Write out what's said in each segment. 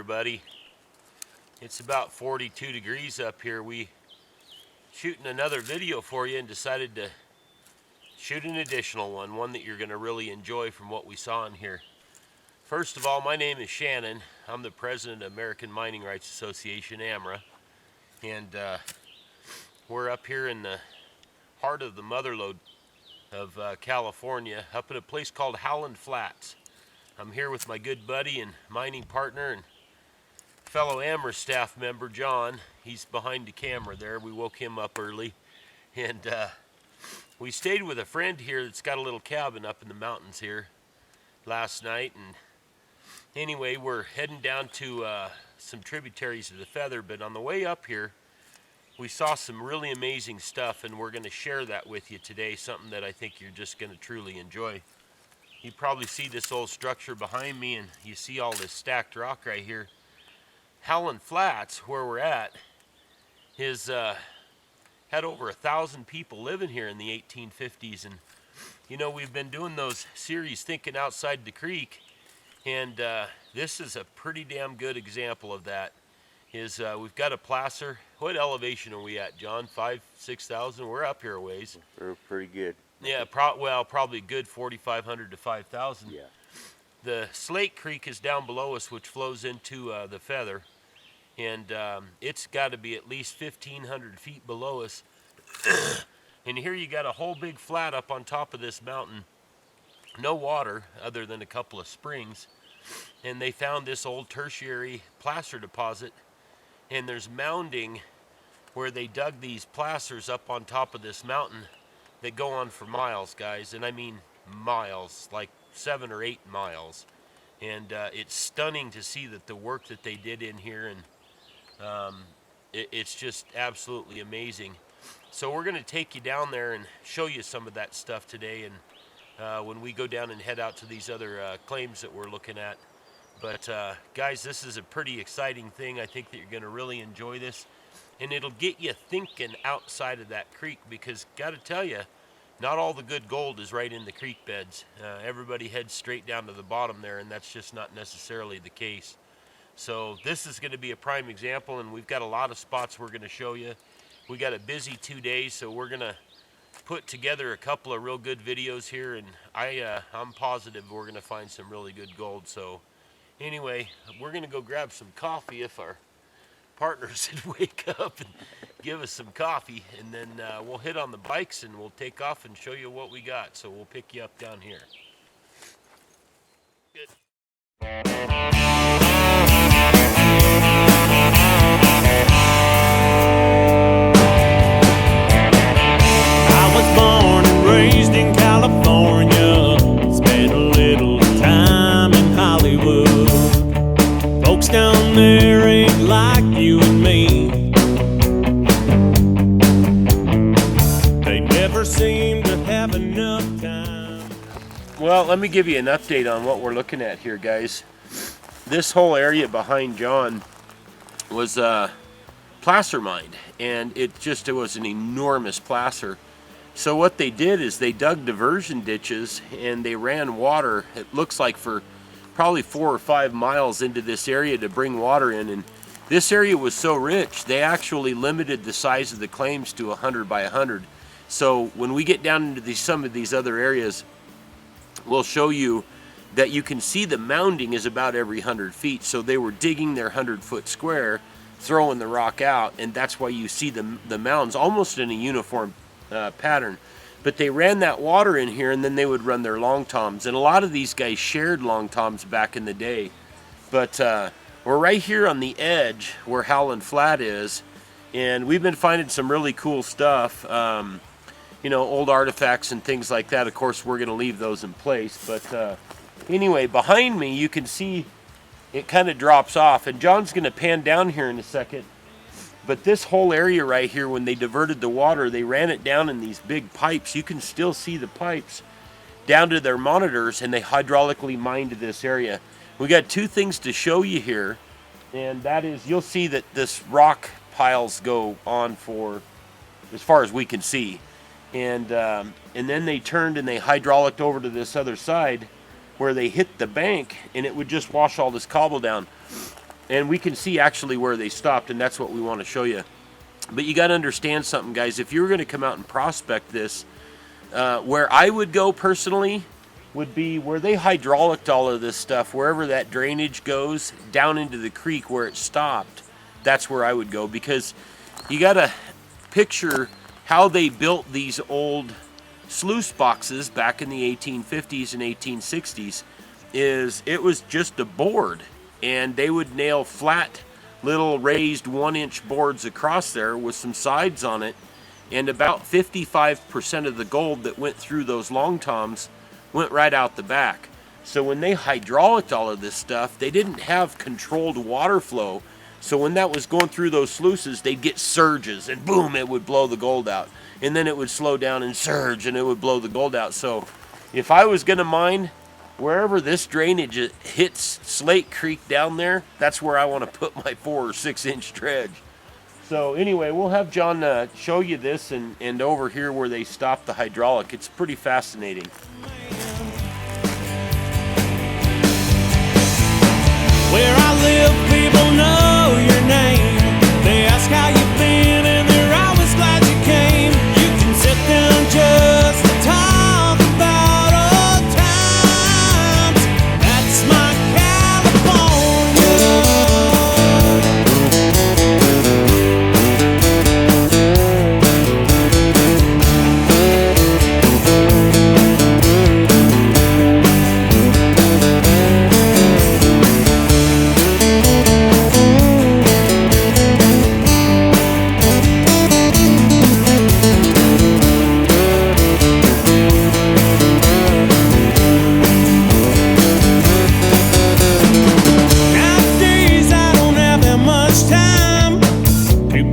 everybody. It's about 42 degrees up here. We shooting another video for you and decided to shoot an additional one that you're going to really enjoy from what we saw in here. First of all, my name is Shannon. I'm the president of American Mining Rights Association, AMRA, and we're up here in the heart of the mother lode of California, up at a place called Howland Flat. I'm here with my good buddy and mining partner and fellow AMRA staff member, John. He's behind the camera there. We woke him up early, and we stayed with a friend here that's got a little cabin up in the mountains here last night. And anyway, we're heading down to some tributaries of the Feather, but on the way up here, we saw some really amazing stuff, and we're going to share that with you today, something that I think you're just going to truly enjoy. You probably see this old structure behind me, and you see all this stacked rock right here. Howland Flats, where we're at, is had over 1,000 people living here in the 1850s, and you know, we've been doing those series Thinking Outside the Creek, and this is a pretty damn good example of that. We've got a placer. What elevation are we at, John? 5,000-6,000? We're up here a ways. We're pretty good. Yeah, probably good 4,500 to 5,000. Yeah. The Slate Creek is down below us, which flows into the Feather, and it's got to be at least 1,500 feet below us. And here you got a whole big flat up on top of this mountain. No water other than a couple of springs. And they found this old tertiary placer deposit, and there's mounding where they dug these placers up on top of this mountain that go on for miles, guys, and I mean miles, like 7 or 8 miles. And it's stunning to see that the work that they did in here, and it's just absolutely amazing. So we're going to take you down there and show you some of that stuff today, and when we go down and head out to these other claims that we're looking at. But guys, this is a pretty exciting thing. I think that you're going to really enjoy this, and it'll get you thinking outside of that creek, because got to tell you, not all the good gold is right in the creek beds. Everybody heads straight down to the bottom there, and that's just not necessarily the case. So this is going to be a prime example, and we've got a lot of spots we're going to show you. We got a busy 2 days, so we're going to put together a couple of real good videos here, and I'm positive we're going to find some really good gold. So anyway, we're going to go grab some coffee if our partners would wake up and give us some coffee, and then we'll hit on the bikes and we'll take off and show you what we got. So we'll pick you up down here. Good. I was born and raised in California, spent a little time in Hollywood. Folks down there ain't like you and me. They never seem to have enough time. Well, let me give you an update on what we're looking at here, guys. This whole area behind John was placer mined, and it was an enormous placer. So what they did is they dug diversion ditches and they ran water, it looks like for probably 4 or 5 miles into this area to bring water in. And this area was so rich, they actually limited the size of the claims to 100 by 100. So when we get down into some of these other areas, we'll show you that you can see the mounding is about every 100 feet. So they were digging their 100-foot square, throwing the rock out, and that's why you see the mounds almost in a uniform pattern. But they ran that water in here, and then they would run their long toms, and a lot of these guys shared long toms back in the day. But we're right here on the edge where Howland Flat is, and we've been finding some really cool stuff, you know, old artifacts and things like that. Of course, we're going to leave those in place, but anyway, behind me you can see it kind of drops off, and John's going to pan down here in a second. But this whole area right here, when they diverted the water, they ran it down in these big pipes. You can still see the pipes down to their monitors, and they hydraulically mined this area. We got 2 things to show you here, and that is, you'll see that this rock piles go on for as far as we can see. And then they turned and they hydrauliced over to this other side where they hit the bank, and it would just wash all this cobble down. And we can see actually where they stopped, and that's what we want to show you. But you got to understand something, guys. If you were going to come out and prospect this, where I would go personally would be where they hydraulicked all of this stuff, wherever that drainage goes down into the creek where it stopped. That's where I would go, because you got to picture how they built these old sluice boxes back in the 1850s and 1860s. It was just a board, and they would nail flat little raised 1-inch boards across there with some sides on it, and about 55% of the gold that went through those long toms went right out the back. So when they hydraulicked all of this stuff, they didn't have controlled water flow. So when that was going through those sluices, they'd get surges, and boom, it would blow the gold out. And then it would slow down and surge, and it would blow the gold out. So if I was going to mine, wherever this drainage hits Slate Creek down there, that's where I want to put my 4 or 6 inch dredge. So anyway, we'll have John show you this, and over here where they stopped the hydraulic. It's pretty fascinating. Where I live, people know your name. They ask how you've been, and they're always glad you came. You can sit down just to talk about old times. That's my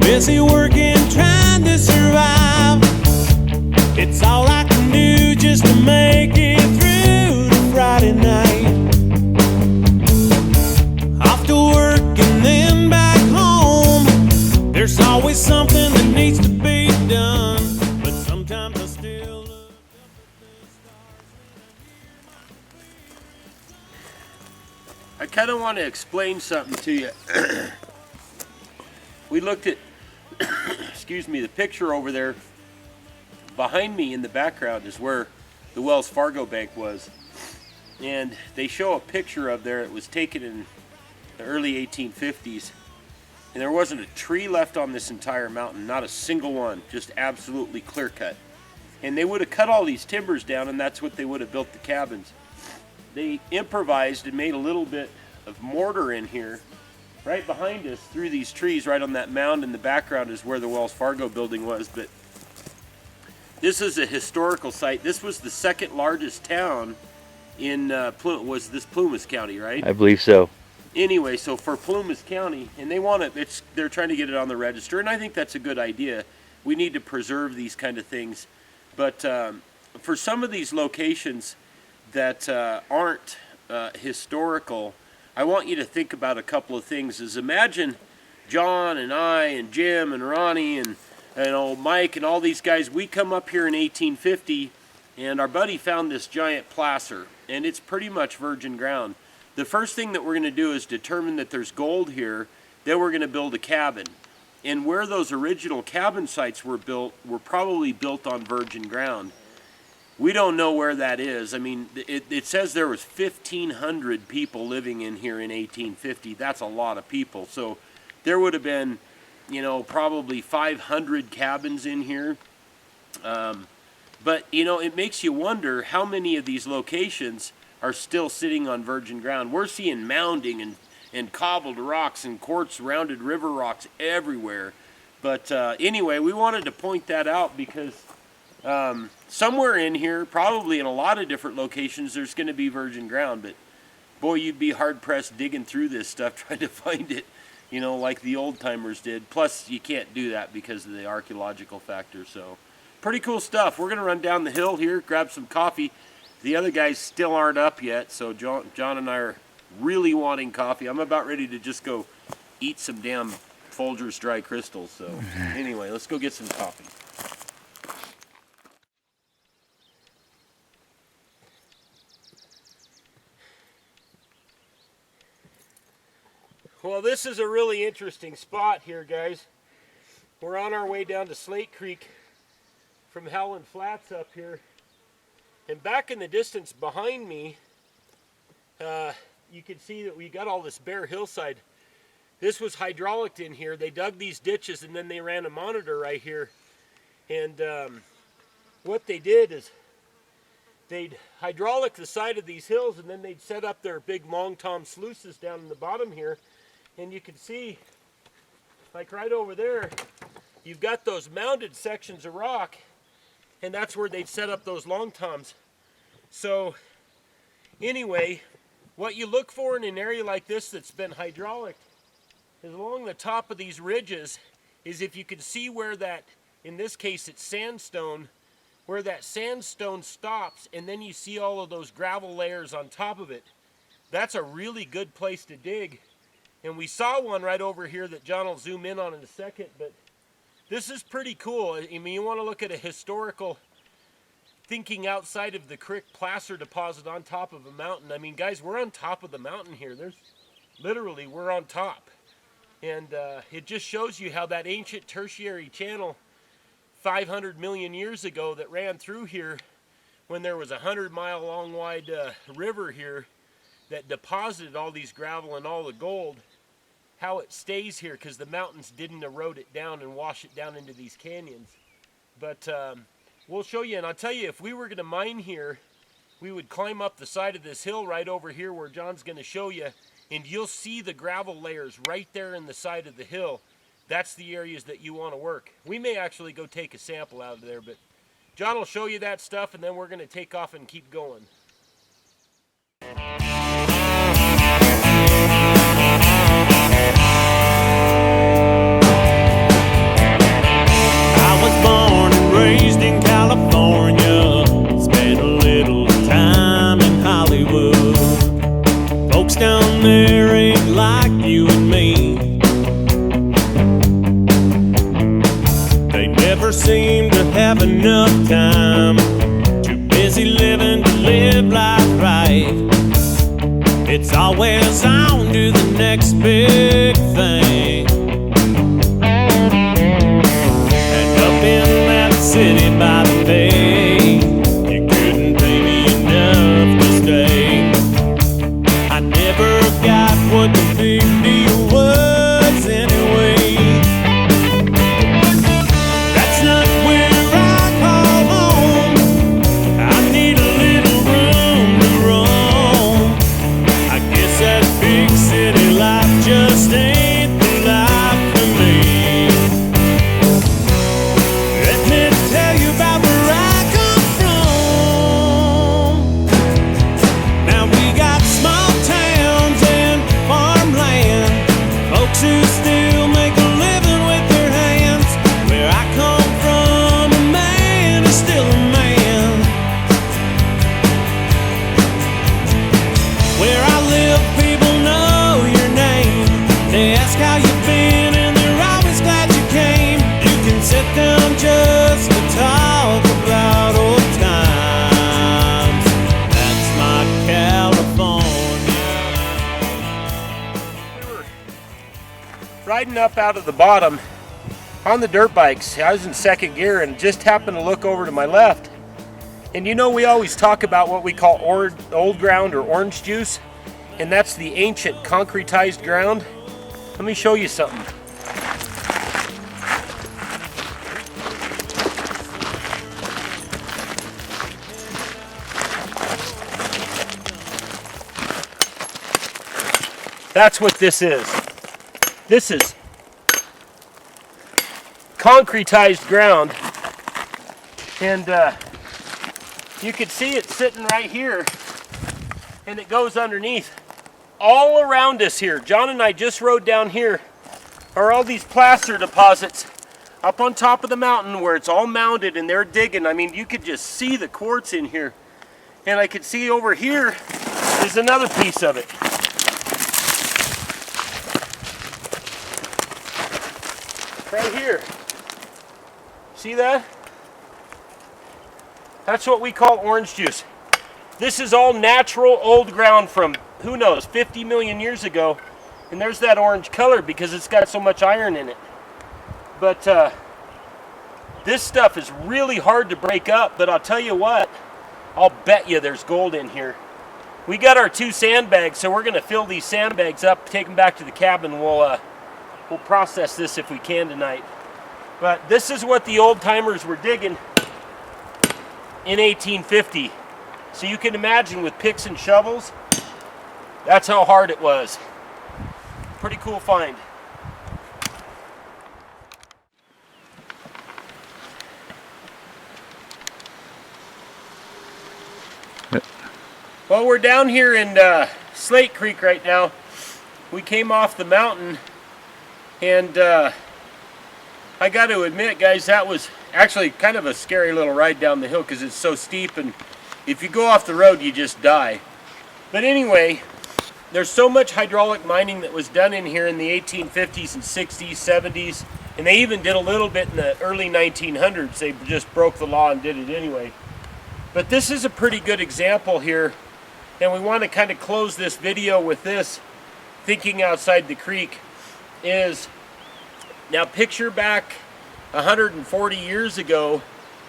busy working, trying to survive. It's all I can do just to make it through the Friday night. Off to work and then back home. There's always something that needs to be done, but sometimes I still look I kind of want to explain something to you. We looked at excuse me, the picture over there behind me in the background is where the Wells Fargo bank was, and they show a picture of there. It was taken in the early 1850s, and there wasn't a tree left on this entire mountain, not a single one, just absolutely clear cut. And they would have cut all these timbers down, and that's what they would have built the cabins. They improvised and made a little bit of mortar in here right behind us through these trees. Right on that mound in the background is where the Wells Fargo building was. But this is a historical site. This was the second largest town in was this Plumas County, right? I believe so. Anyway, so for Plumas County, and they're trying to get it on the register, and I think that's a good idea. We need to preserve these kind of things. But for some of these locations that aren't historical, I want you to think about a couple of things. Is imagine John and I and Jim and Ronnie and old Mike and all these guys, we come up here in 1850, and our buddy found this giant placer, and it's pretty much virgin ground. The first thing that we're going to do is determine that there's gold here. Then we're going to build a cabin. And where those original cabin sites were built were probably built on virgin ground. We don't know where that is. I mean, it says there was 1,500 people living in here in 1850. That's a lot of people. So there would have been, probably 500 cabins in here. But, it makes you wonder how many of these locations are still sitting on virgin ground. We're seeing mounding and cobbled rocks and quartz rounded river rocks everywhere. But anyway, we wanted to point that out because somewhere in here, probably in a lot of different locations, there's going to be virgin ground. But boy, you'd be hard pressed digging through this stuff trying to find it, like the old timers did. Plus, you can't do that because of the archaeological factor. So pretty cool stuff. We're going to run down the hill here, grab some coffee. The other guys still aren't up yet, so John and I are really wanting coffee. I'm about ready to just go eat some damn Folgers dry crystals. So anyway, let's go get some coffee. Well, this is a really interesting spot here, guys. We're on our way down to Slate Creek from Howland Flats up here. And back in the distance behind me, you can see that we got all this bare hillside. This was hydraulic in here. They dug these ditches and then they ran a monitor right here. And what they did is they'd hydraulic the side of these hills and then they'd set up their big long tom sluices down in the bottom here. And you can see, like right over there, you've got those mounded sections of rock, and that's where they'd set up those long toms. So anyway, what you look for in an area like this that's been hydraulic is along the top of these ridges is if you can see where that, in this case it's sandstone, where that sandstone stops and then you see all of those gravel layers on top of it. That's a really good place to dig. And we saw one right over here that John will zoom in on in a second, but this is pretty cool. I mean, you want to look at a historical thinking outside of the creek placer deposit on top of a mountain. I mean, guys, we're on top of the mountain here. There's literally, we're on top. And it just shows you how that ancient tertiary channel 500 million years ago that ran through here when there was a 100-mile long wide river here that deposited all these gravel and all the gold, how it stays here because the mountains didn't erode it down and wash it down into these canyons. But we'll show you, and I'll tell you, if we were going to mine here, we would climb up the side of this hill right over here where John's going to show you, and you'll see the gravel layers right there in the side of the hill. That's the areas that you want to work. We may actually go take a sample out of there, but John will show you that stuff, and then we're going to take off and keep going. I was born and raised in California, spent a little time in Hollywood. Folks down there ain't like you and me. They never seem to have enough time, too busy living to live life right. It's always on to the next big thing. And up in that city by the bay, you couldn't pay me enough to stay. I never got what the big deal was anyway. That's not where I call home. I need a little room to roam. I guess that big city life just ain't the life for me. Let me tell you about where I come from. Now we got small towns and farmland, folks who still make a living with their hands. Where I come from, a man is still a man. Where I live, people know your name. They ask how you've been and they're always glad you came. You can sit down just to talk about old times. That's my California. We were riding up out of the bottom on the dirt bikes. I was in second gear and just happened to look over to my left. And you know, we always talk about what we call old ground or orange juice, and that's the ancient concretized ground. Let me show you something. That's what this is. This is concretized ground, and you can see it sitting right here, and it goes underneath. All around us here, John and I just rode down here, are all these placer deposits up on top of the mountain where it's all mounded and they're digging. I mean, you could just see the quartz in here. And I could see over here is another piece of it. Right here. See that? That's what we call orange juice. This is all natural old ground from, who knows, 50 million years ago. And there's that orange color because it's got so much iron in it. But this stuff is really hard to break up, but I'll tell you what, I'll bet you there's gold in here. We got our 2 sandbags, so we're gonna fill these sandbags up, take them back to the cabin. We'll process this if we can tonight. But this is what the old timers were digging in 1850. So you can imagine with picks and shovels, that's how hard it was. Pretty cool find. Well, we're down here in Slate Creek right now. We came off the mountain, and I got to admit, guys, that was actually kind of a scary little ride down the hill because it's so steep, and if you go off the road, you just die. But anyway, there's so much hydraulic mining that was done in here in the 1850s and 60s, 70s, and they even did a little bit in the early 1900s. They just broke the law and did it anyway. But this is a pretty good example here, and we want to kind of close this video with this, thinking outside the creek, is now picture back 140 years ago,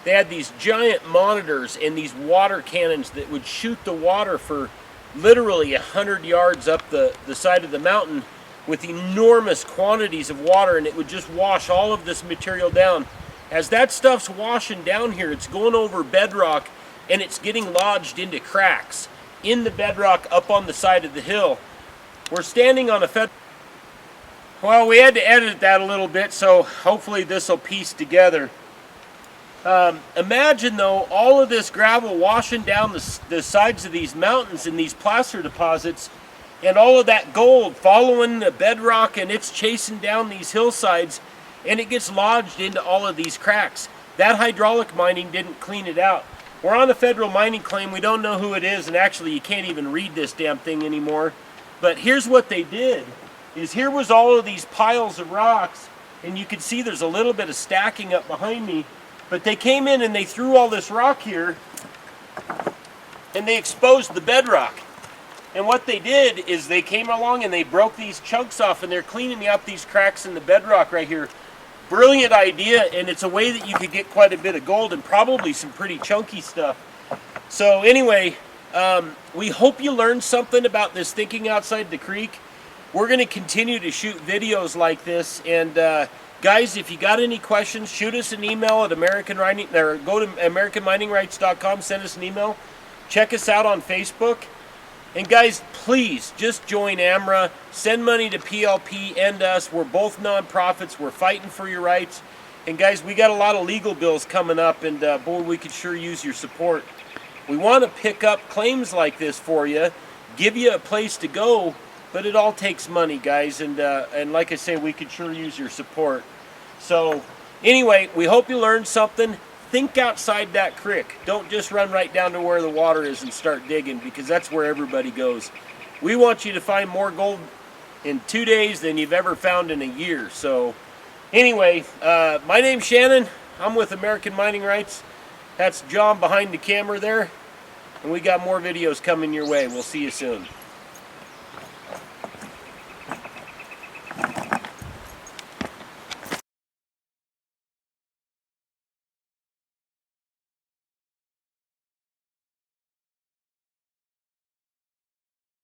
they had these giant monitors and these water cannons that would shoot the water for literally 100 yards up the side of the mountain with enormous quantities of water, and it would just wash all of this material down. As that stuff's washing down here, it's going over bedrock and it's getting lodged into cracks in the bedrock up on the side of the hill. We're standing on a well, we had to edit that a little bit, so hopefully this will piece together. Imagine though, all of this gravel washing down the sides of these mountains and these placer deposits, and all of that gold following the bedrock, and it's chasing down these hillsides, and it gets lodged into all of these cracks. That hydraulic mining didn't clean it out. We're on a federal mining claim. We don't know who it is, and actually you can't even read this damn thing anymore. But here's what they did, is here was all of these piles of rocks, and you can see there's a little bit of stacking up behind me. But they came in and they threw all this rock here, and they exposed the bedrock. And what they did is they came along and they broke these chunks off, and they're cleaning out these cracks in the bedrock right here. Brilliant idea, and it's a way that you could get quite a bit of gold and probably some pretty chunky stuff. So anyway, we hope you learned something about this thinking outside the creek. We're going to continue to shoot videos like this, and guys, if you got any questions, shoot us an email at American Mining, or go to AmericanMiningRights.com, send us an email. Check us out on Facebook. And guys, please just join AMRA. Send money to PLP and us. We're both nonprofits. We're fighting for your rights. And guys, we got a lot of legal bills coming up, and boy, we could sure use your support. We want to pick up claims like this for you, give you a place to go, but it all takes money, guys, and like I say, we could sure use your support. So anyway, we hope you learned something. Think outside that creek. Don't just run right down to where the water is and start digging, because that's where everybody goes. We want you to find more gold in 2 days than you've ever found in a year. So anyway, my name's Shannon. I'm with American Mining Rights. That's John behind the camera there. And we got more videos coming your way. We'll see you soon.